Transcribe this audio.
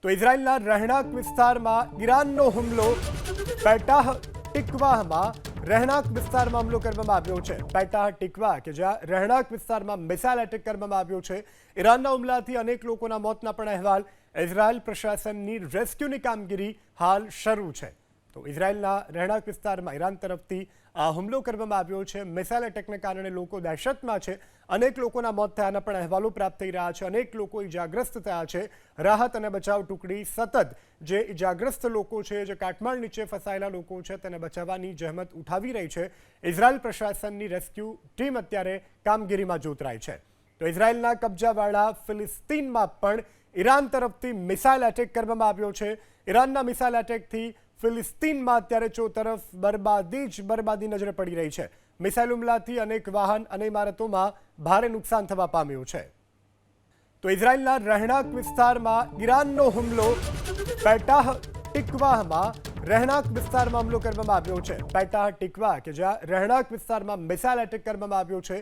તો ઇઝરાયલના રહેણાંક વિસ્તારમાં ઈરાનનો હુમલો પેટાહ ટિકવાહમાં રહેણાંક વિસ્તારમાં હુમલો કરવામાં આવ્યો છે। પેટાહ ટિકવાહ કે જ્યાં રહેણાંક વિસ્તારમાં મિસાઇલ એટેક કરવામાં આવ્યો છે। ઈરાનના હુમલાથી અનેક લોકોના મોતના પણ અહેવાલ। ઇઝરાયલ પ્રશાસનની રેસ્ક્યુની કામગીરી હાલ શરૂ છે। તો ઇઝરાયલના રહેણાંક વિસ્તારમાં ઈરાન તરફથી આ હુમલો કરવામાં આવ્યો છે। મિસાઇલ એટેકને કારણે લોકો દહેશતમાં છે। અનેક લોકોના મોત થયાના પણ અહેવાલો પ્રાપ્ત થઈ રહ્યા છે। અનેક લોકો ઇજાગ્રસ્ત થયા છે। રાહત અને બચાવ ટુકડી સતત જે ઇજાગ્રસ્ત લોકો છે, જે કાટમાળ નીચે ફસાયેલા લોકો છે, તેને બચાવવાની જહેમત ઉઠાવી રહી છે। ઇઝરાયલ પ્રશાસનની રેસ્ક્યુ ટીમ અત્યારે કામગીરીમાં જોતરાઈ છે। તો ઇઝરાયલના કબજાવાળા ફિલિસ્તીનમાં પણ ઈરાન તરફથી મિસાઇલ એટેક કરવામાં આવ્યો છે। ઈરાનના મિસાઇલ એટેકથી ફિલિસ્તીનમાં અત્યારે ચોતરફ બરબાદી જ બરબાદી નજરે પડી રહી છે। મિસાઇલ હુમલાથી અનેક વાહન અને ઇમારતોમાં ભારે નુકસાન થવા પામ્યું છે। તો ઇઝરાયલના રહેણાંક વિસ્તારમાં ઈરાનનો હુમલો પેટાહ ટિકવાહમાં રહેણાંક વિસ્તારમાં હુમલો કરવામાં આવ્યો છે। પેટાહ ટિકવાહ કે જ્યાં રહેણાંક વિસ્તારમાં મિસાઇલ એટેક કરવામાં આવ્યો છે।